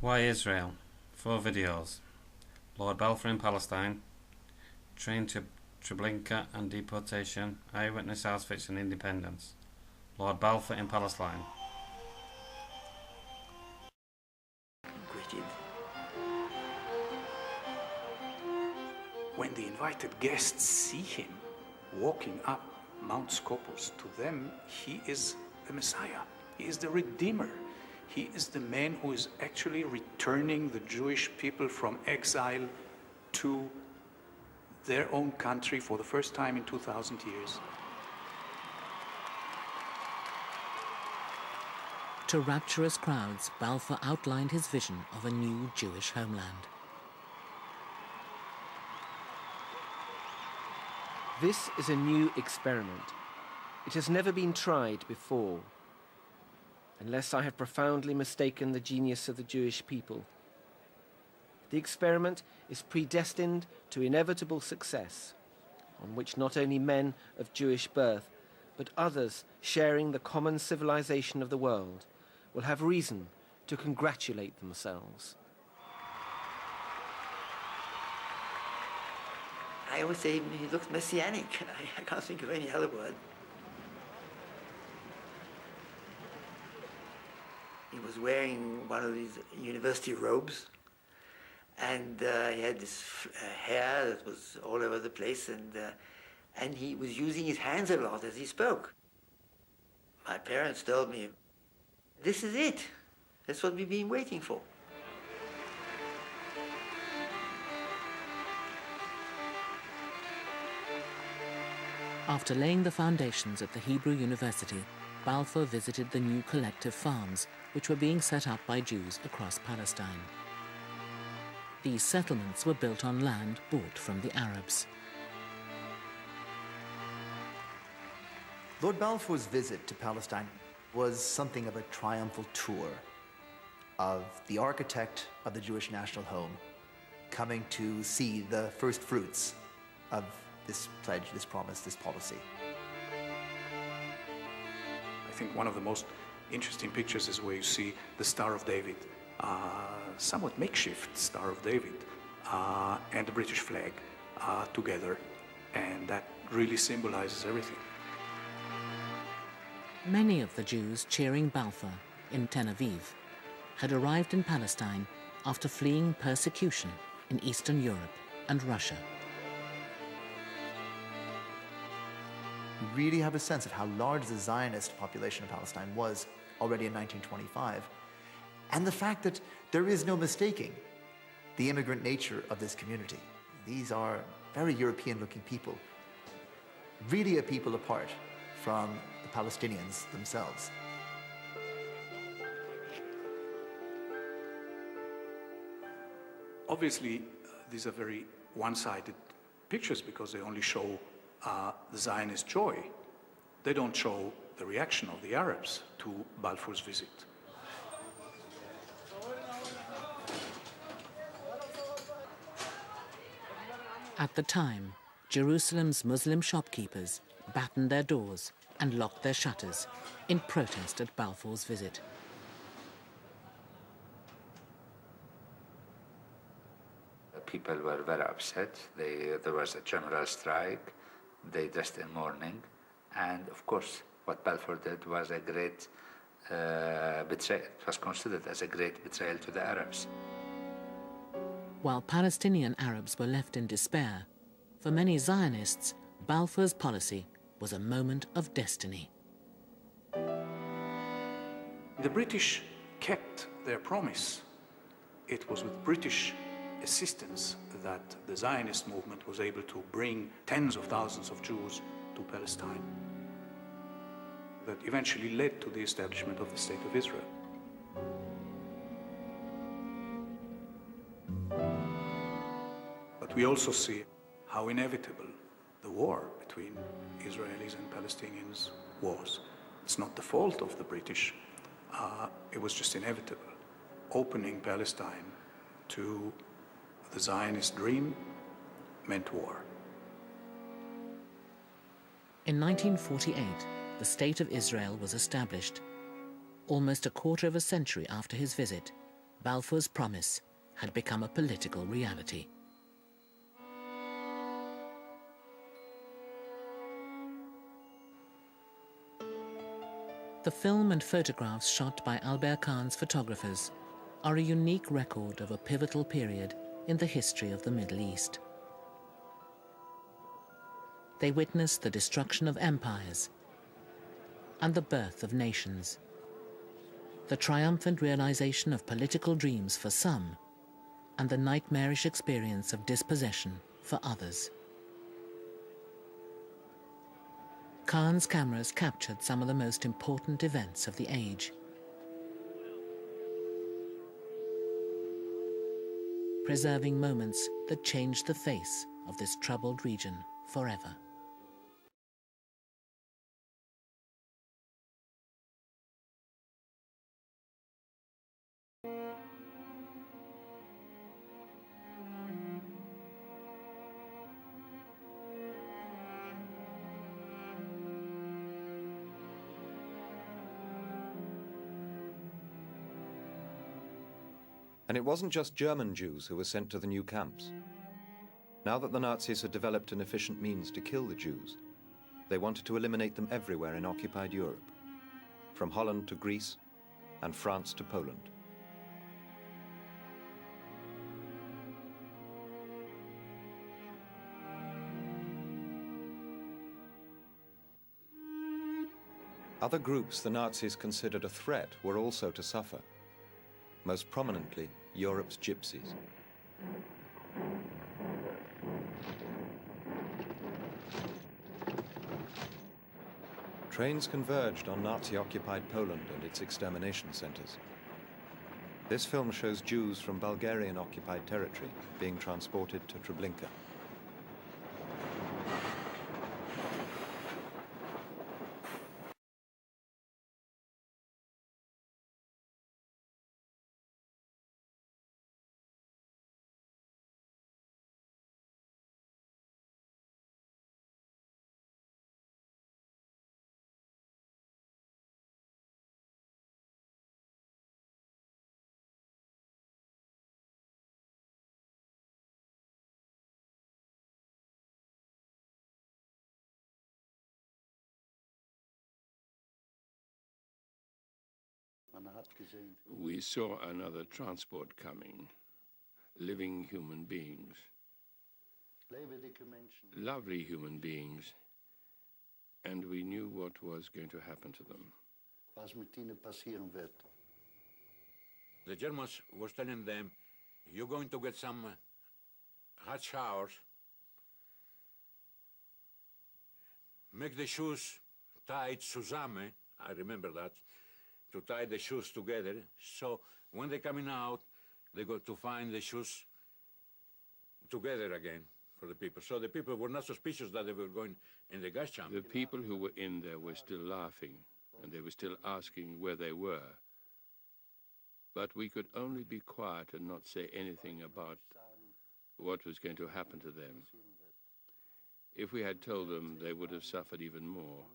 Why Israel? 4 videos. Lord Balfour in Palestine. Train to Treblinka and deportation. Eyewitness Auschwitz and independence. Lord Balfour in Palestine. Greeted. When the invited guests see him walking up Mount Scopus, to them he is the Messiah. He is the Redeemer. He is the man who is actually returning the Jewish people from exile to their own country for the first time in 2,000 years. To rapturous crowds, Balfour outlined his vision of a new Jewish homeland. This is a new experiment. It has never been tried before. Unless I have profoundly mistaken the genius of the Jewish people. The experiment is predestined to inevitable success, on which not only men of Jewish birth, but others sharing the common civilization of the world will have reason to congratulate themselves. I always say he looks messianic. I can't think of any other word. He was wearing one of these university robes, and he had this hair that was all over the place, and he was using his hands a lot as he spoke. My parents told me, this is it. That's what we've been waiting for. After laying the foundations at the Hebrew University, Balfour visited the new collective farms which were being set up by Jews across Palestine. These settlements were built on land bought from the Arabs. Lord Balfour's visit to Palestine was something of a triumphal tour of the architect of the Jewish national home coming to see the first fruits of this pledge, this promise, this policy. I think one of the most interesting pictures is where you see the Star of David, somewhat makeshift Star of David, and the British flag together, and that really symbolizes everything. Many of the Jews cheering Balfour in Tel Aviv had arrived in Palestine after fleeing persecution in Eastern Europe and Russia. We really have a sense of how large the Zionist population of Palestine was already in 1925, and the fact that there is no mistaking the immigrant nature of this community. These are very European-looking people, really a people apart from the Palestinians themselves. Obviously, these are very one-sided pictures because they only show the Zionist joy. They don't show the reaction of the Arabs to Balfour's visit. At the time, Jerusalem's Muslim shopkeepers battened their doors and locked their shutters in protest at Balfour's visit. People were very upset. There was a general strike. They dressed in mourning. And of course, what Balfour did was a great betrayal. It was considered as a great betrayal to the Arabs. While Palestinian Arabs were left in despair, for many Zionists, Balfour's policy was a moment of destiny. The British kept their promise. It was with British assistance that the Zionist movement was able to bring tens of thousands of Jews to Palestine. That eventually led to the establishment of the State of Israel. But we also see how inevitable the war between Israelis and Palestinians was. It's not the fault of the British. It was just inevitable. Opening Palestine to the Zionist dream meant war. In 1948, the State of Israel was established. Almost a quarter of a century after his visit, Balfour's promise had become a political reality. The film and photographs shot by Albert Kahn's photographers are a unique record of a pivotal period in the history of the Middle East. They witness the destruction of empires and the birth of nations, the triumphant realization of political dreams for some, and the nightmarish experience of dispossession for others. Kahn's cameras captured some of the most important events of the age. Preserving moments that changed the face of this troubled region forever. And it wasn't just German Jews who were sent to the new camps. Now that the Nazis had developed an efficient means to kill the Jews, they wanted to eliminate them everywhere in occupied Europe, from Holland to Greece and France to Poland. Other groups the Nazis considered a threat were also to suffer. Most prominently, Europe's gypsies. Trains converged on Nazi-occupied Poland and its extermination centers. This film shows Jews from Bulgarian-occupied territory being transported to Treblinka. We saw another transport coming, living human beings, lovely human beings, and we knew what was going to happen to them. The Germans were telling them, you're going to get some hot showers, make the shoes tied zusammen, I remember that, to tie the shoes together, so when they're coming out, they go to find the shoes together again for the people. So the people were not suspicious that they were going in the gas chamber. The people who were in there were still laughing, and they were still asking where they were. But we could only be quiet and not say anything about what was going to happen to them. If we had told them, they would have suffered even more.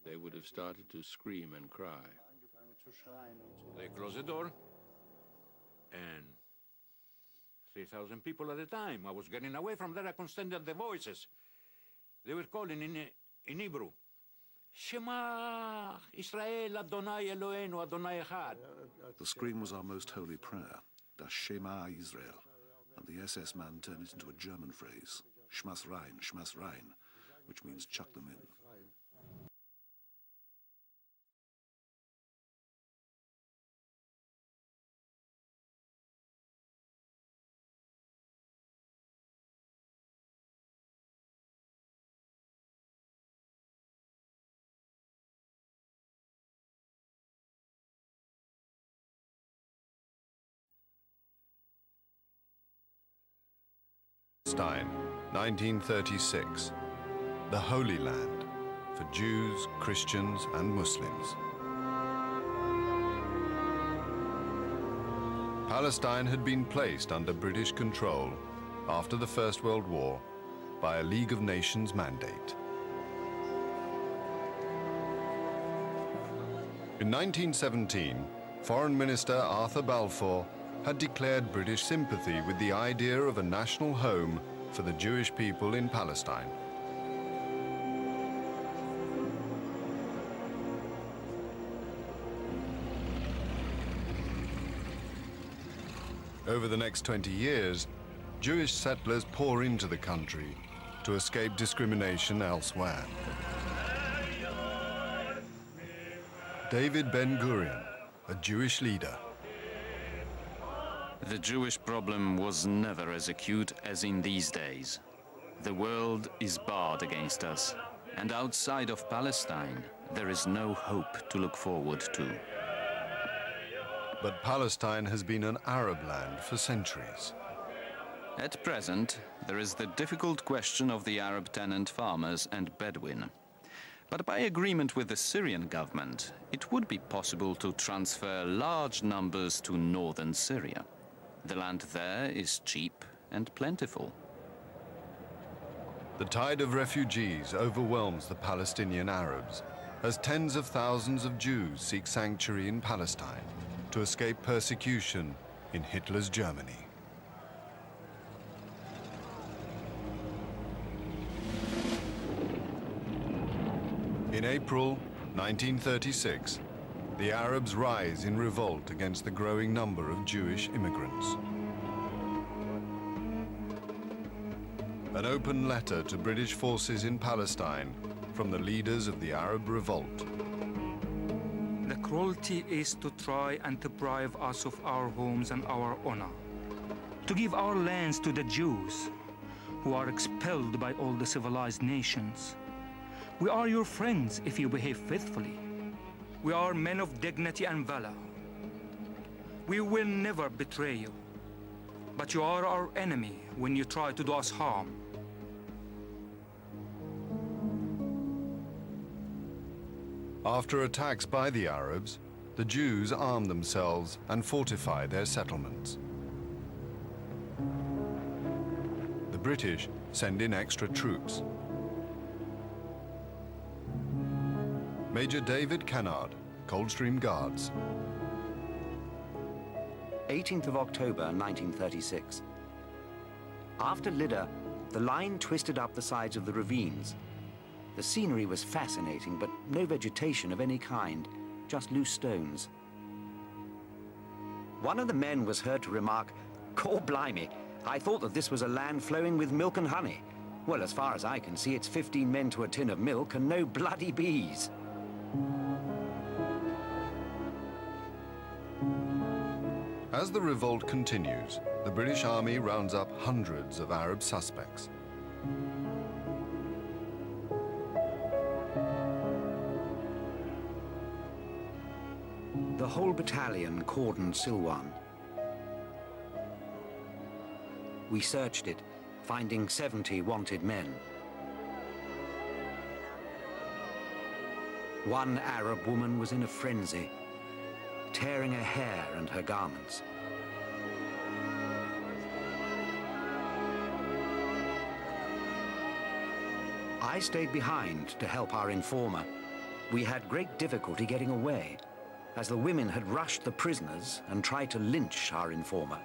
They would have started to scream and cry. They closed the door, and 3,000 people at a time. I was getting away from there. I couldn't stand the voices. They were calling in Hebrew. Shema Israel Adonai Eloheinu Adonai Echad. The scream was our most holy prayer, Das Shema Israel, and the SS man turned it into a German phrase, Schmaß rein, which means chuck them in. Palestine, 1936. The Holy Land for Jews, Christians and Muslims. Palestine had been placed under British control after the First World War by a League of Nations mandate. In 1917, Foreign Minister Arthur Balfour had declared British sympathy with the idea of a national home for the Jewish people in Palestine. Over the next 20 years, Jewish settlers pour into the country to escape discrimination elsewhere. David Ben-Gurion, a Jewish leader. The Jewish problem was never as acute as in these days. The world is barred against us, and outside of Palestine, there is no hope to look forward to. But Palestine has been an Arab land for centuries. At present, there is the difficult question of the Arab tenant farmers and Bedouin. But by agreement with the Syrian government, it would be possible to transfer large numbers to northern Syria. The land there is cheap and plentiful. The tide of refugees overwhelms the Palestinian Arabs as tens of thousands of Jews seek sanctuary in Palestine to escape persecution in Hitler's Germany. In April 1936, the Arabs rise in revolt against the growing number of Jewish immigrants. An open letter to British forces in Palestine from the leaders of the Arab revolt. The cruelty is to try and deprive us of our homes and our honor, to give our lands to the Jews, who are expelled by all the civilized nations. We are your friends if you behave faithfully. We are men of dignity and valor. We will never betray you, but you are our enemy when you try to do us harm. After attacks by the Arabs, the Jews arm themselves and fortify their settlements. The British send in extra troops. Major David Kennard, Coldstream Guards. 18th of October, 1936. After Lydda, the line twisted up the sides of the ravines. The scenery was fascinating, but no vegetation of any kind, just loose stones. One of the men was heard to remark, "Cor blimey, I thought that this was a land flowing with milk and honey. Well, as far as I can see, it's 15 men to a tin of milk and no bloody bees." As the revolt continues, the British Army rounds up hundreds of Arab suspects. The whole battalion cordoned Silwan. We searched it, finding 70 wanted men. One Arab woman was in a frenzy, tearing her hair and her garments. I stayed behind to help our informer. We had great difficulty getting away, as the women had rushed the prisoners and tried to lynch our informer.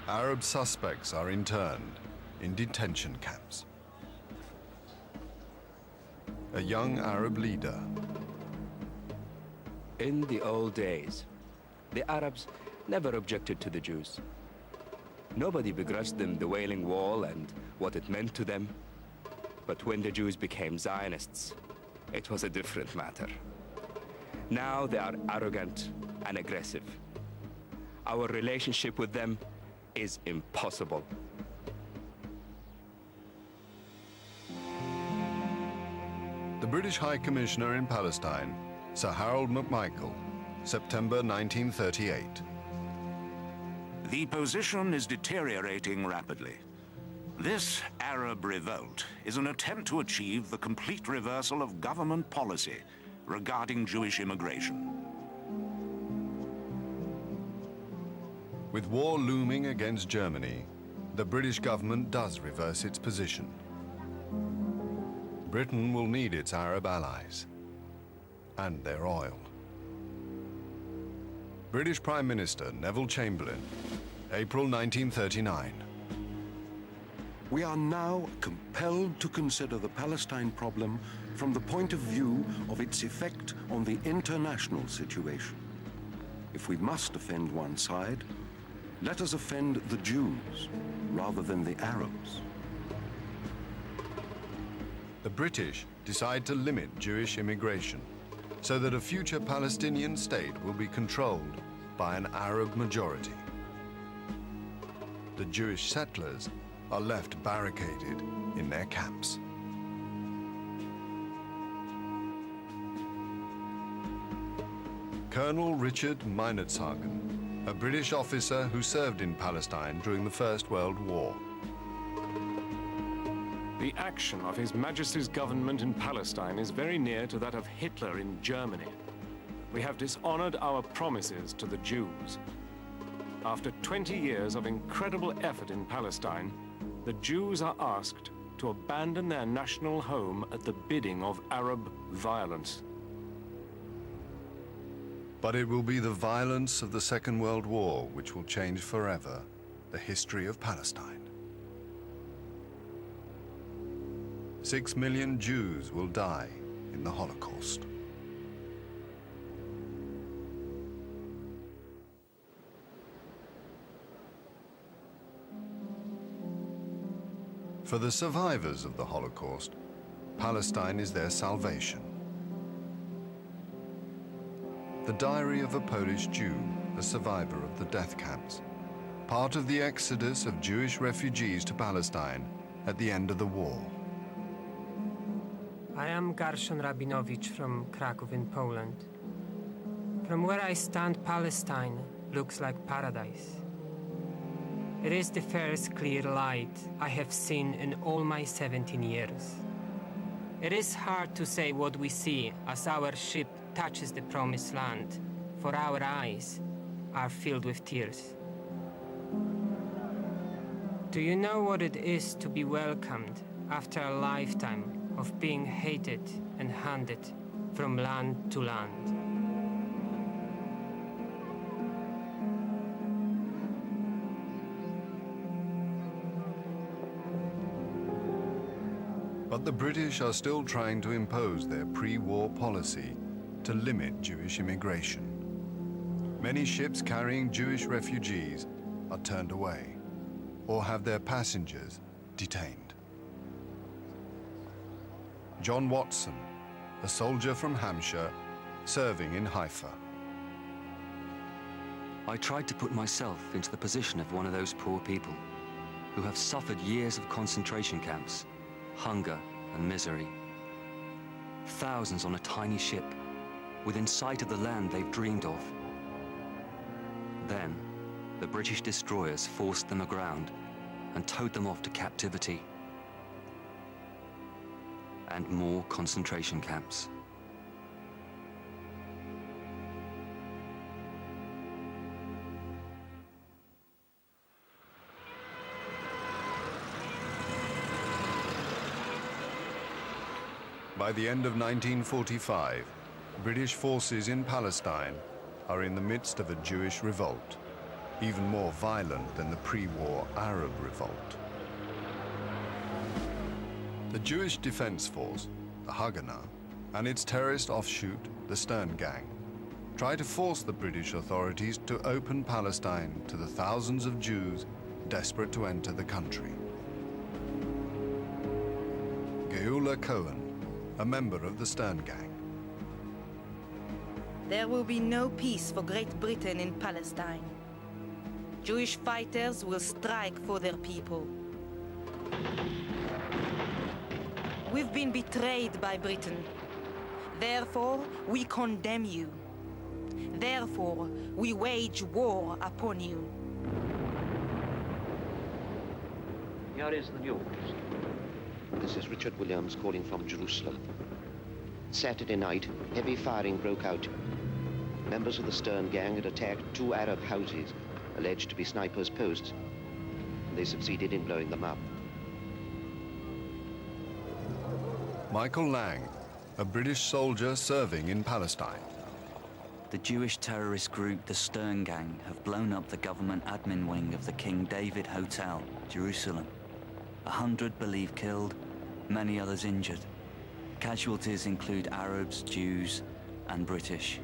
Arab suspects are interned in detention camps. A young Arab leader. In the old days, the Arabs never objected to the Jews. Nobody begrudged them the Wailing Wall and what it meant to them. But when the Jews became Zionists, it was a different matter. Now they are arrogant and aggressive. Our relationship with them is impossible. The British High Commissioner in Palestine, Sir Harold McMichael, September 1938. The position is deteriorating rapidly. This Arab revolt is an attempt to achieve the complete reversal of government policy regarding Jewish immigration. With war looming against Germany, the British government does reverse its position. Britain will need its Arab allies and their oil. British Prime Minister Neville Chamberlain, April 1939. We are now compelled to consider the Palestine problem from the point of view of its effect on the international situation. If we must offend one side, let us offend the Jews rather than the Arabs. The British decide to limit Jewish immigration so that a future Palestinian state will be controlled by an Arab majority. The Jewish settlers are left barricaded in their camps. Colonel Richard Meinertzhagen, a British officer who served in Palestine during the First World War. The action of His Majesty's government in Palestine is very near to that of Hitler in Germany. We have dishonored our promises to the Jews. After 20 years of incredible effort in Palestine, the Jews are asked to abandon their national home at the bidding of Arab violence. But it will be the violence of the Second World War which will change forever the history of Palestine. 6 million Jews will die in the Holocaust. For the survivors of the Holocaust, Palestine is their salvation. The diary of a Polish Jew, a survivor of the death camps, part of the exodus of Jewish refugees to Palestine at the end of the war. I am Gershon Rabinowicz from Kraków in Poland. From where I stand, Palestine looks like paradise. It is the first clear light I have seen in all my 17 years. It is hard to say what we see as our ship touches the promised land, for our eyes are filled with tears. Do you know what it is to be welcomed after a lifetime of being hated and hunted from land to land? But the British are still trying to impose their pre-war policy to limit Jewish immigration. Many ships carrying Jewish refugees are turned away or have their passengers detained. John Watson, a soldier from Hampshire, serving in Haifa. I tried to put myself into the position of one of those poor people who have suffered years of concentration camps, hunger and misery. Thousands on a tiny ship, within sight of the land they've dreamed of. Then, the British destroyers forced them aground and towed them off to captivity and more concentration camps. By the end of 1945, British forces in Palestine are in the midst of a Jewish revolt, even more violent than the pre-war Arab revolt. The Jewish Defense Force, the Haganah, and its terrorist offshoot, the Stern Gang, try to force the British authorities to open Palestine to the thousands of Jews desperate to enter the country. Geula Cohen, a member of the Stern Gang. There will be no peace for Great Britain in Palestine. Jewish fighters will strike for their people. We've been betrayed by Britain. Therefore, we condemn you. Therefore, we wage war upon you. Here is the news. This is Richard Williams calling from Jerusalem. Saturday night, heavy firing broke out. Members of the Stern Gang had attacked 2 Arab houses, alleged to be snipers' posts. They succeeded in blowing them up. Michael Lang, a British soldier serving in Palestine. the Jewish terrorist group the Stern Gang have blown up the government admin wing of the King David Hotel, Jerusalem. 100 believed killed, many others injured. Casualties include Arabs, Jews, and British.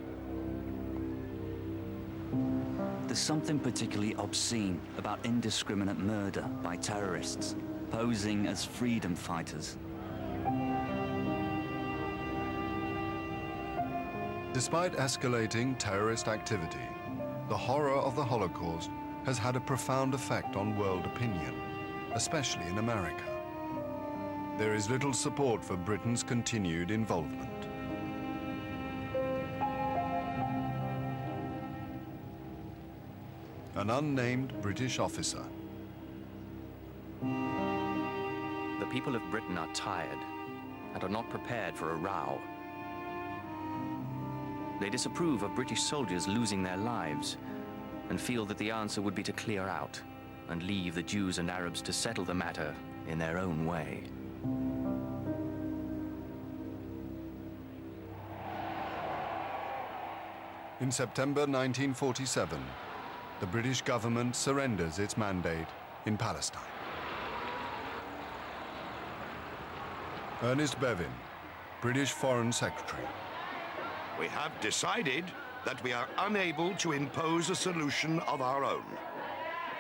There's something particularly obscene about indiscriminate murder by terrorists, posing as freedom fighters. Despite escalating terrorist activity, the horror of the Holocaust has had a profound effect on world opinion, especially in America. There is little support for Britain's continued involvement. An unnamed British officer. The people of Britain are tired and are not prepared for a row. They disapprove of British soldiers losing their lives and feel that the answer would be to clear out and leave the Jews and Arabs to settle the matter in their own way. In September 1947, the British government surrenders its mandate in Palestine. Ernest Bevin, British Foreign Secretary. We have decided that we are unable to impose a solution of our own.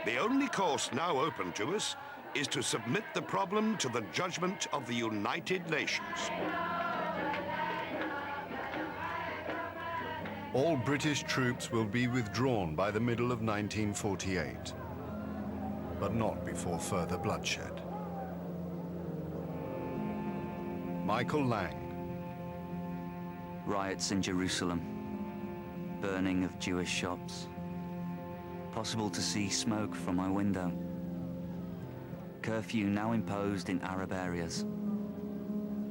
The only course now open to us is to submit the problem to the judgment of the United Nations. All British troops will be withdrawn by the middle of 1948, but not before further bloodshed. Michael Lang. Riots in Jerusalem, burning of Jewish shops. Possible to see smoke from my window. Curfew now imposed in Arab areas.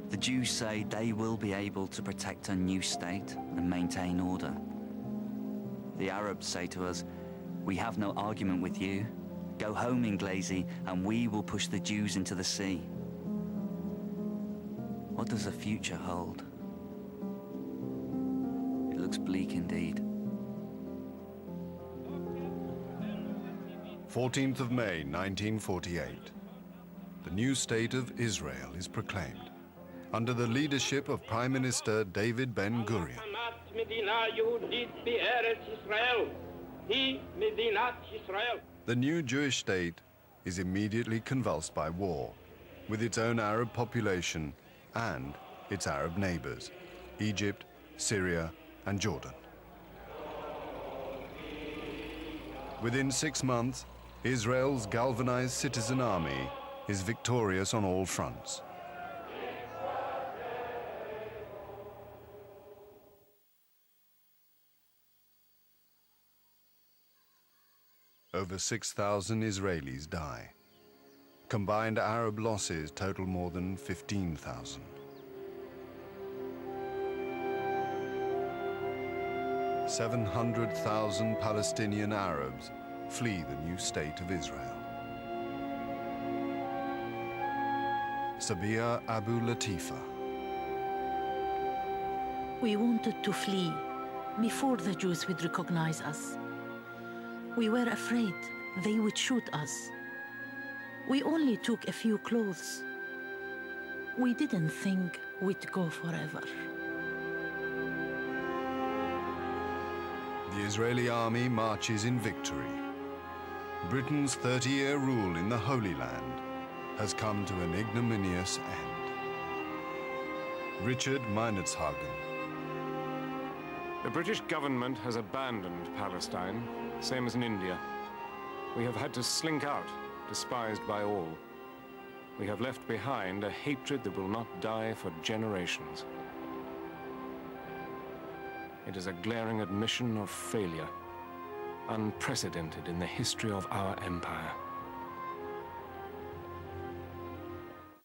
The Jews say they will be able to protect a new state and maintain order. The Arabs say to us, we have no argument with you. Go home, Inglesi, and we will push the Jews into the sea. What does the future hold? It looks bleak indeed. 14th of May, 1948. The new state of Israel is proclaimed under the leadership of Prime Minister David Ben-Gurion. The new Jewish state is immediately convulsed by war, with its own Arab population and its Arab neighbors, Egypt, Syria, and Jordan. Within 6 months, Israel's galvanized citizen army is victorious on all fronts. Over 6,000 Israelis die. Combined Arab losses total more than 15,000. "700,000 Palestinian Arabs flee the new state of Israel. Sabia Abu Latifa. We wanted to flee before the Jews would recognize us. We were afraid they would shoot us. We only took a few clothes. We didn't think we'd go forever. The Israeli army marches in victory. Britain's 30-year rule in the Holy Land has come to an ignominious end. Richard Meinertzhagen. The British government has abandoned Palestine, same as in India. We have had to slink out, despised by all. We have left behind a hatred that will not die for generations. It is a glaring admission of failure, unprecedented in the history of our empire.